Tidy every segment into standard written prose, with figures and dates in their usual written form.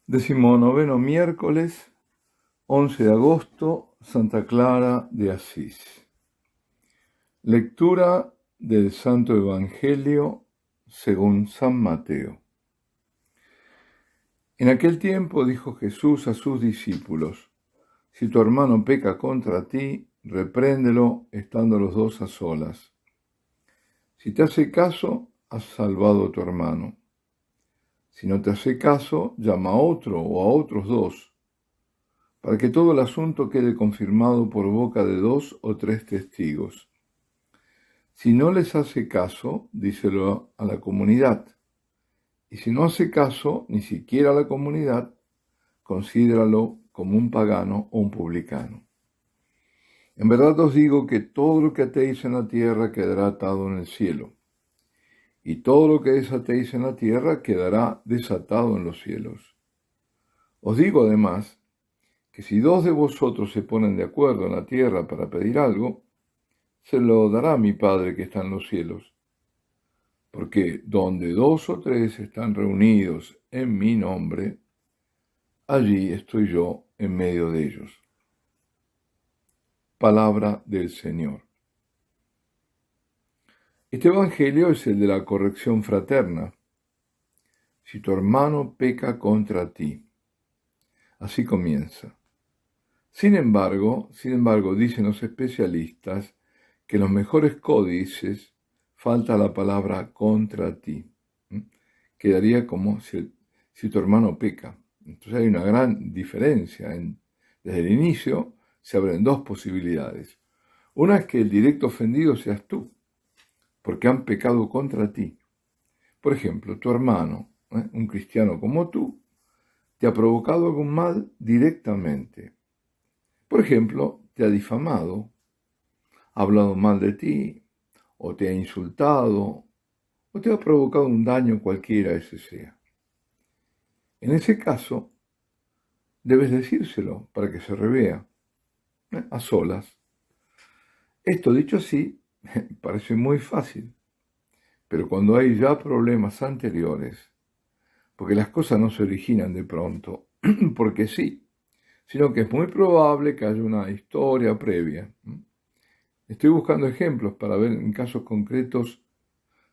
19º miércoles, 11 de agosto, Santa Clara de Asís. Lectura del Santo Evangelio según San Mateo. En aquel tiempo dijo Jesús a sus discípulos: si tu hermano peca contra ti, repréndelo estando los dos a solas. Si te hace caso, has salvado a tu hermano. Si no te hace caso, llama a otro o a otros dos, para que todo el asunto quede confirmado por boca de 2 o 3 testigos. Si no les hace caso, díselo a la comunidad. Y si no hace caso, ni siquiera a la comunidad, considéralo como un pagano o un publicano. En verdad os digo que todo lo que atéis en la tierra quedará atado en el cielo, y todo lo que desatéis en la tierra quedará desatado en los cielos. Os digo además que si 2 de vosotros se ponen de acuerdo en la tierra para pedir algo, se lo dará mi Padre que está en los cielos. Porque donde 2 o 3 están reunidos en mi nombre, allí estoy yo en medio de ellos. Palabra del Señor. Este evangelio es el de la corrección fraterna. Si tu hermano peca contra ti. Así comienza. Sin embargo, dicen los especialistas que en los mejores códices falta la palabra contra ti. Quedaría como si tu hermano peca. Entonces hay una gran diferencia. Desde el inicio se abren 2 posibilidades. Una es que el directo ofendido seas tú, porque han pecado contra ti. Por ejemplo, tu hermano, un cristiano como tú, te ha provocado algún mal directamente. Por ejemplo, te ha difamado, ha hablado mal de ti, o te ha insultado, o te ha provocado un daño cualquiera ese sea. En ese caso, debes decírselo para que se revea, a solas. Esto dicho así, parece muy fácil, pero cuando hay ya problemas anteriores, porque las cosas no se originan de pronto, porque sí, sino que es muy probable que haya una historia previa. Estoy buscando ejemplos para ver en casos concretos,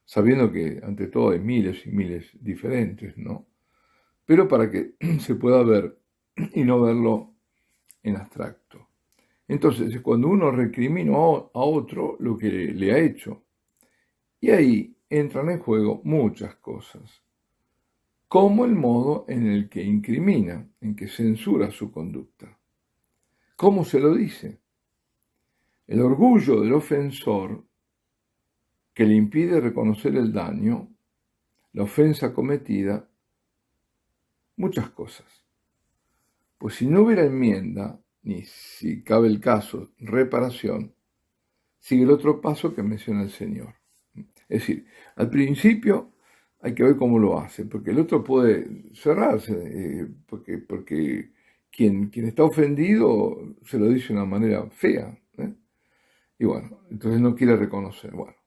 sabiendo que ante todo hay miles y miles diferentes, ¿no? Pero para que se pueda ver y no verlo en abstracto. Entonces, es cuando uno recrimina a otro lo que le ha hecho. Y ahí entran en juego muchas cosas, como el modo en el que incrimina, en que censura su conducta. ¿Cómo se lo dice? El orgullo del ofensor, que le impide reconocer el daño, la ofensa cometida, muchas cosas. Pues si no hubiera enmienda, ni si cabe el caso, reparación, sigue el otro paso que menciona el Señor. Es decir, al principio hay que ver cómo lo hace, porque el otro puede cerrarse, porque quien está ofendido se lo dice de una manera fea, y bueno, entonces no quiere reconocer. Bueno,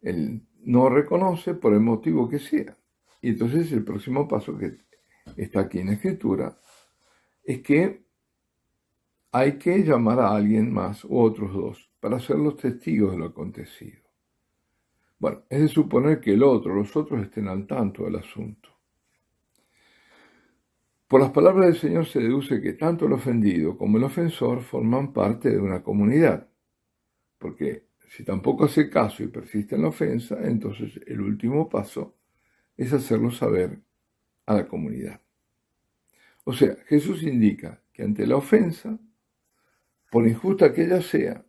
él no reconoce por el motivo que sea. Y entonces el próximo paso que está aquí en la Escritura es que hay que llamar a alguien más u otros 2 para ser los testigos de lo acontecido. Bueno, es de suponer que los otros estén al tanto del asunto. Por las palabras del Señor se deduce que tanto el ofendido como el ofensor forman parte de una comunidad, porque si tampoco hace caso y persiste en la ofensa, entonces el último paso es hacerlo saber a la comunidad. O sea, Jesús indica que ante la ofensa, por injusta que ella sea,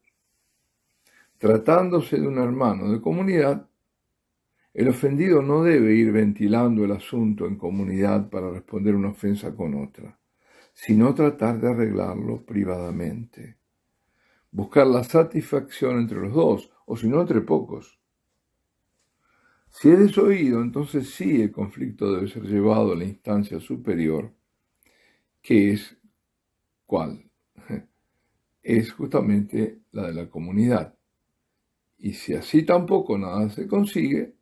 tratándose de un hermano de comunidad, el ofendido no debe ir ventilando el asunto en comunidad para responder una ofensa con otra, sino tratar de arreglarlo privadamente. Buscar la satisfacción entre los 2, o si no entre pocos. Si es desoído, entonces sí el conflicto debe ser llevado a la instancia superior, que es, ¿cuál? Es justamente la de la comunidad. Y si así tampoco nada se consigue,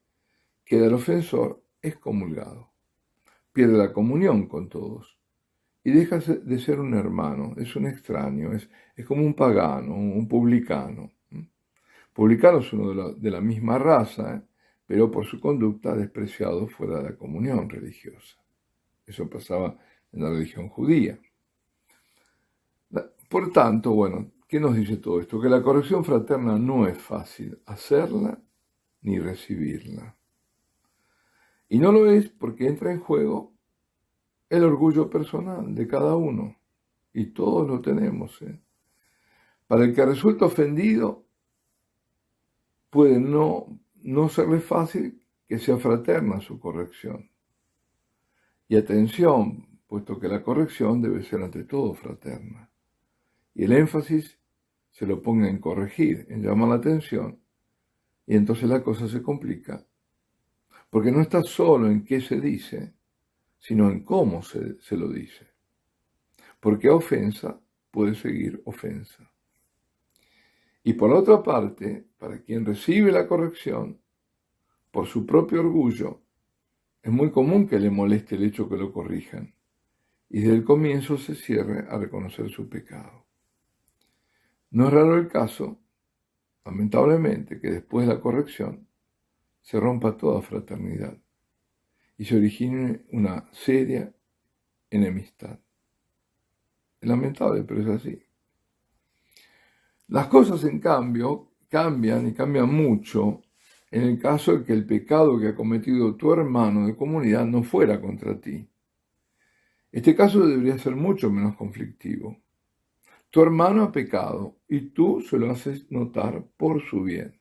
queda el ofensor excomulgado. pierde la comunión con todos y deja de ser un hermano, es un extraño, es como un pagano, un publicano. Publicano es uno de la misma raza, pero por su conducta despreciado fuera de la comunión religiosa. Eso pasaba en la religión judía. Por tanto, bueno, ¿qué nos dice todo esto? Que la corrección fraterna no es fácil hacerla ni recibirla. Y no lo es porque entra en juego el orgullo personal de cada uno. Y todos lo tenemos. Para el que resulta ofendido, puede no serle fácil que sea fraterna su corrección. Y atención, puesto que la corrección debe ser ante todo fraterna. Y el énfasis se lo ponga en corregir, en llamar la atención, y entonces la cosa se complica, porque no está solo en qué se dice, sino en cómo se lo dice. Porque a ofensa puede seguir ofensa. Y por la otra parte, para quien recibe la corrección, por su propio orgullo, es muy común que le moleste el hecho que lo corrijan, y desde el comienzo se cierre a reconocer su pecado. No es raro el caso, lamentablemente, que después de la corrección se rompa toda fraternidad y se origine una seria enemistad. Es lamentable, pero es así. Las cosas, en cambio, cambian y cambian mucho en el caso de que el pecado que ha cometido tu hermano de comunidad no fuera contra ti. Este caso debería ser mucho menos conflictivo. Tu hermano ha pecado y tú se lo haces notar por su bien.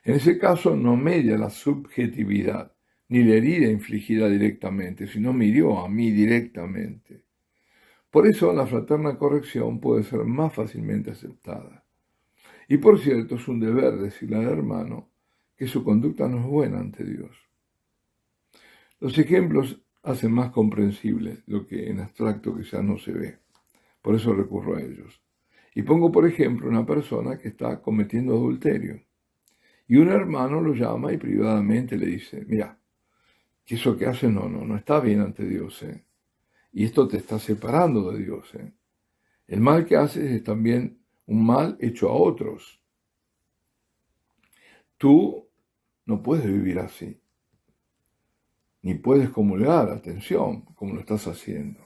En ese caso no media la subjetividad, ni la herida infligida directamente, sino me hirió a mí directamente. Por eso la fraterna corrección puede ser más fácilmente aceptada. Y por cierto, es un deber decirle al hermano que su conducta no es buena ante Dios. Los ejemplos hacen más comprensible lo que en abstracto quizás no se ve. Por eso recurro a ellos. Y pongo, por ejemplo, una persona que está cometiendo adulterio. Y un hermano lo llama y privadamente le dice, mira, que eso que haces no está bien ante Dios. Y esto te está separando de Dios. El mal que haces es también un mal hecho a otros. Tú no puedes vivir así. Ni puedes comulgar, atención, como lo estás haciendo.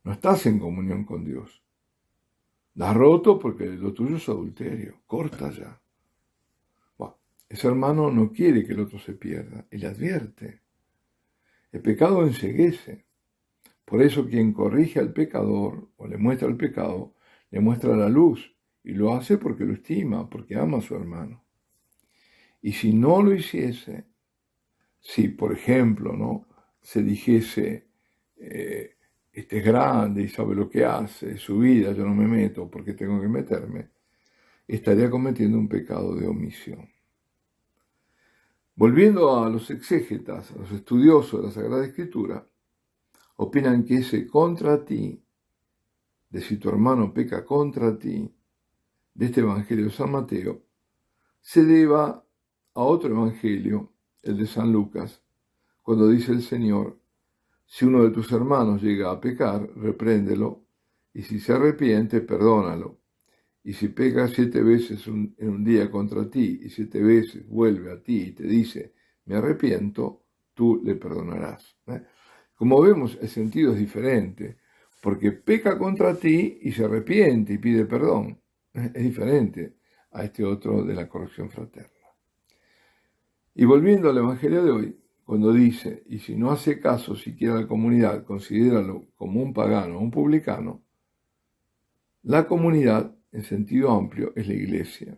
No estás en comunión con Dios. La has roto porque lo tuyo es adulterio. Corta ya. Bueno, ese hermano no quiere que el otro se pierda y le advierte. El pecado enceguece. Por eso quien corrige al pecador o le muestra el pecado, le muestra la luz y lo hace porque lo estima, porque ama a su hermano. Y si no lo hiciese, si por ejemplo se dijese, este es grande y sabe lo que hace, es su vida, yo no me meto porque tengo que meterme, estaría cometiendo un pecado de omisión. Volviendo a los exégetas, a los estudiosos de la Sagrada Escritura, opinan que ese contra ti, de si tu hermano peca contra ti, de este Evangelio de San Mateo, se deba a otro Evangelio, el de San Lucas, cuando dice el Señor, si uno de tus hermanos llega a pecar, repréndelo, y si se arrepiente, perdónalo. Y si peca 7 veces en un día contra ti, y 7 veces vuelve a ti y te dice, me arrepiento, tú le perdonarás. Como vemos, el sentido es diferente, porque peca contra ti y se arrepiente y pide perdón. Es diferente a este otro de la corrección fraterna. Y volviendo al Evangelio de hoy, cuando dice, y si no hace caso siquiera a la comunidad, considéralo como un pagano o un publicano, la comunidad, en sentido amplio, es la Iglesia.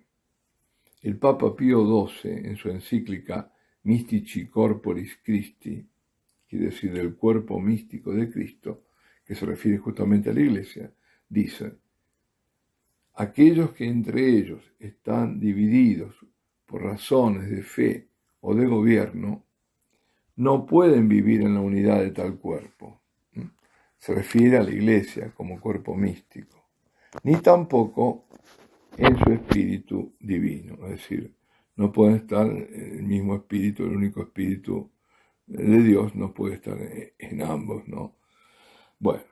El Papa Pío XII, en su encíclica Mystici Corporis Christi, quiere decir del cuerpo místico de Cristo, que se refiere justamente a la Iglesia, dice, aquellos que entre ellos están divididos por razones de fe o de gobierno, no pueden vivir en la unidad de tal cuerpo. Se refiere a la Iglesia como cuerpo místico, ni tampoco en su espíritu divino, es decir, no pueden estar en el mismo espíritu, el único espíritu de Dios no puede estar en ambos, ¿no? Bueno,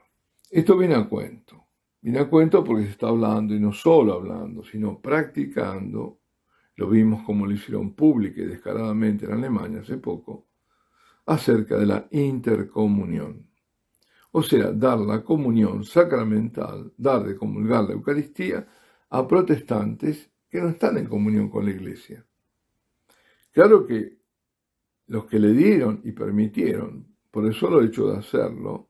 esto viene a cuento. Viene a cuento porque se está hablando, y no solo hablando, sino practicando. Lo vimos como lo hicieron pública y descaradamente en Alemania hace poco, acerca de la intercomunión. O sea, dar la comunión sacramental, dar de comulgar la Eucaristía a protestantes que no están en comunión con la Iglesia. Claro que los que le dieron y permitieron, por el solo hecho de hacerlo,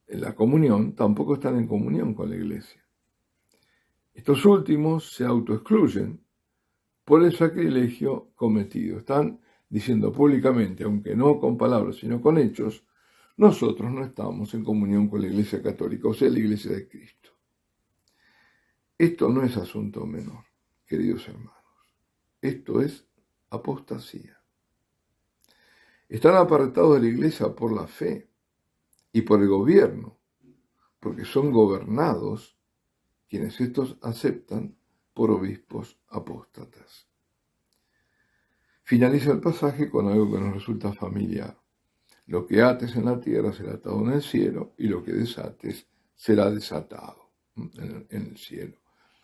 en la comunión, tampoco están en comunión con la Iglesia. Estos últimos se autoexcluyen por el sacrilegio cometido. Están diciendo públicamente, aunque no con palabras, sino con hechos, nosotros no estamos en comunión con la Iglesia Católica, o sea, la Iglesia de Cristo. Esto no es asunto menor, queridos hermanos. Esto es apostasía. Están apartados de la Iglesia por la fe y por el gobierno, porque son gobernados quienes estos aceptan por obispos apóstatas. Finaliza el pasaje con algo que nos resulta familiar. Lo que ates en la tierra será atado en el cielo, y lo que desates será desatado en el cielo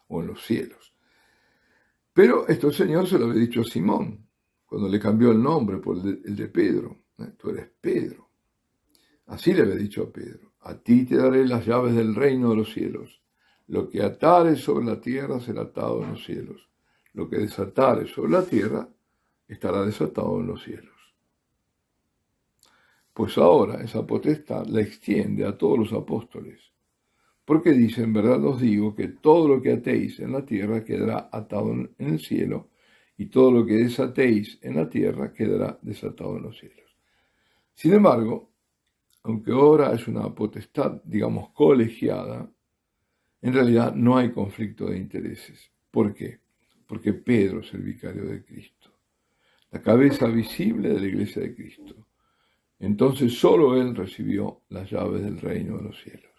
o en los cielos. Pero esto el Señor se lo había dicho a Simón, cuando le cambió el nombre por el de Pedro. Tú eres Pedro. Así le había dicho a Pedro: a ti te daré las llaves del reino de los cielos. Lo que atares sobre la tierra será atado en los cielos. Lo que desatares sobre la tierra estará desatado en los cielos. Pues ahora esa potestad la extiende a todos los apóstoles, porque dice: en verdad os digo que todo lo que atéis en la tierra quedará atado en el cielo, y todo lo que desatéis en la tierra quedará desatado en los cielos. Sin embargo, aunque ahora es una potestad, digamos, colegiada, en realidad no hay conflicto de intereses. ¿Por qué? Porque Pedro es el vicario de Cristo, la cabeza visible de la Iglesia de Cristo. Entonces solo él recibió las llaves del reino de los cielos.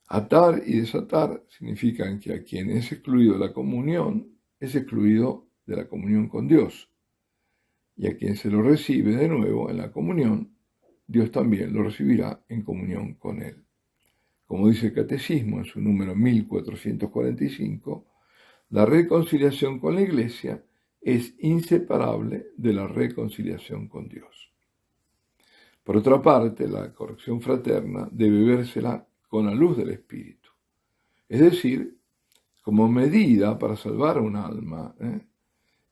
Atar y desatar significan que a quien es excluido de la comunión, es excluido de la comunión con Dios. Y a quien se lo recibe de nuevo en la comunión, Dios también lo recibirá en comunión con él. Como dice el Catecismo en su número 1445, la reconciliación con la Iglesia es inseparable de la reconciliación con Dios. Por otra parte, la corrección fraterna debe vérsela con la luz del Espíritu, es decir, como medida para salvar a un alma,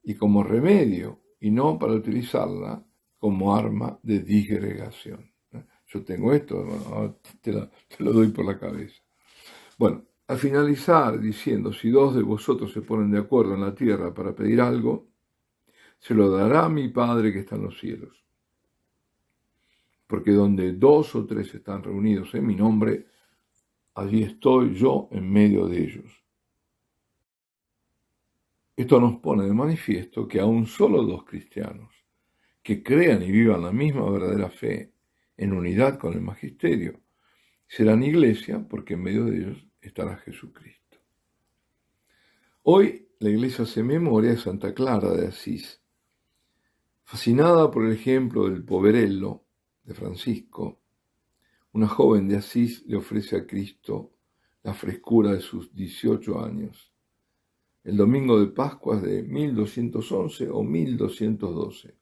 y como remedio, y no para utilizarla como arma de disgregación. Yo tengo esto, te lo doy por la cabeza. Bueno, al finalizar diciendo: si dos de vosotros se ponen de acuerdo en la tierra para pedir algo, se lo dará mi Padre que está en los cielos. Porque donde dos o tres están reunidos en mi nombre, allí estoy yo en medio de ellos. Esto nos pone de manifiesto que aún solo dos cristianos que crean y vivan la misma verdadera fe en unidad con el magisterio serán iglesia, porque en medio de ellos estará Jesucristo. Hoy la iglesia hace memoria de Santa Clara de Asís. Fascinada por el ejemplo del poverello de Francisco, una joven de Asís le ofrece a Cristo la frescura de sus 18 años, el domingo de Pascuas de 1211 o 1212,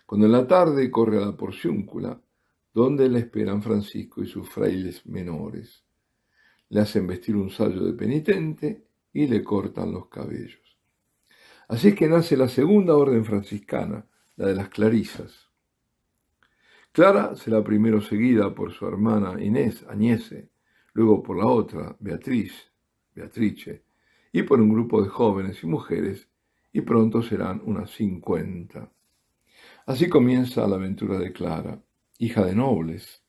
cuando en la tarde corre a la porciúncula, donde le esperan Francisco y sus frailes menores. Le hacen vestir un sayo de penitente y le cortan los cabellos. Así es que nace la segunda orden franciscana, la de las clarisas. Clara será primero seguida por su hermana Inés, Agnese, luego por la otra, Beatrice, y por un grupo de jóvenes y mujeres, y pronto serán unas 50. Así comienza la aventura de Clara, hija de nobles,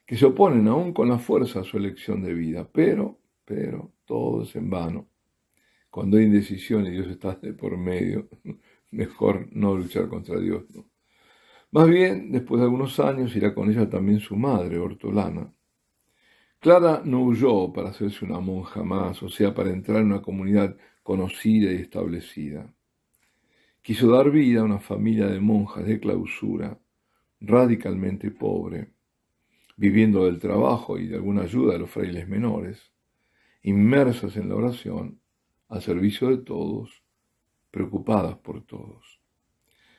que se oponen aún con la fuerza a su elección de vida, pero todo es en vano. Cuando hay indecisión y Dios está de por medio, mejor no luchar contra Dios, ¿no? Más bien, después de algunos años, irá con ella también su madre, Hortolana. Clara no huyó para hacerse una monja más, o sea, para entrar en una comunidad conocida y establecida. Quiso dar vida a una familia de monjas de clausura, radicalmente pobre, viviendo del trabajo y de alguna ayuda de los frailes menores, inmersas en la oración, al servicio de todos, preocupadas por todos.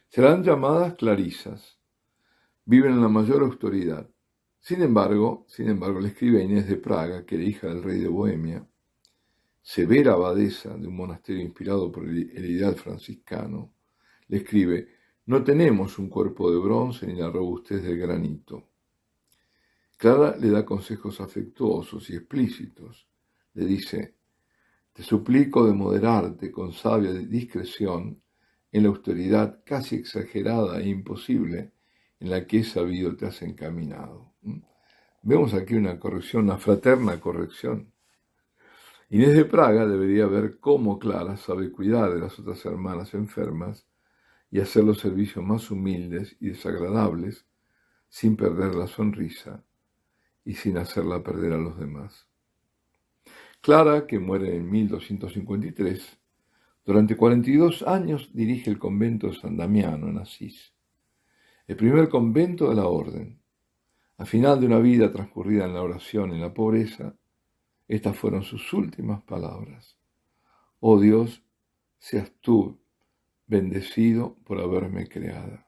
Serán llamadas clarisas, viven en la mayor austeridad. Sin embargo, le escribe a Inés de Praga, que era hija del rey de Bohemia, severa abadesa de un monasterio inspirado por el ideal franciscano, le escribe: no tenemos un cuerpo de bronce ni la robustez del granito. Clara le da consejos afectuosos y explícitos. Le dice: te suplico de moderarte con sabia discreción en la austeridad casi exagerada e imposible en la que he sabido te has encaminado. Vemos aquí una corrección, una fraterna corrección. Inés de Praga debería ver cómo Clara sabe cuidar de las otras hermanas enfermas y hacer los servicios más humildes y desagradables sin perder la sonrisa y sin hacerla perder a los demás. Clara, que muere en 1253, durante 42 años dirige el convento de San Damiano en Asís, el primer convento de la orden. Al final de una vida transcurrida en la oración y en la pobreza, estas fueron sus últimas palabras: oh Dios, seas tú bendecido por haberme creada.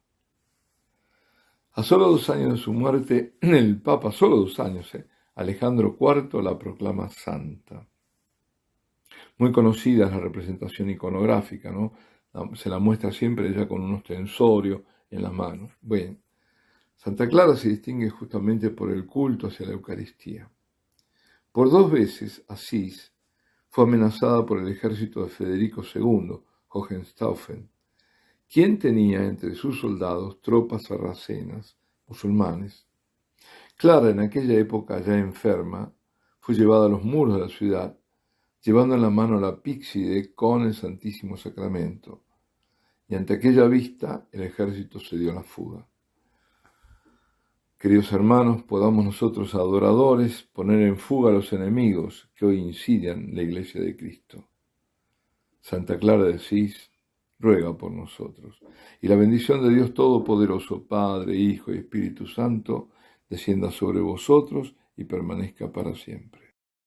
A solo 2 años de su muerte, el Papa, Alejandro IV la proclama santa. Muy conocida es la representación iconográfica, ¿no? Se la muestra siempre ella con un ostensorio en las manos. Bueno, Santa Clara se distingue justamente por el culto hacia la Eucaristía. Por 2 veces, Asís fue amenazada por el ejército de Federico II, Hohenstaufen, quien tenía entre sus soldados tropas sarracenas, musulmanes. Clara, en aquella época ya enferma, fue llevada a los muros de la ciudad, llevando en la mano la píxide con el Santísimo Sacramento, y ante aquella vista el ejército se dio a la fuga. Queridos hermanos, podamos nosotros, adoradores, poner en fuga a los enemigos que hoy insidian la Iglesia de Cristo. Santa Clara de Asís ruega por nosotros. Y la bendición de Dios Todopoderoso, Padre, Hijo y Espíritu Santo, descienda sobre vosotros y permanezca para siempre.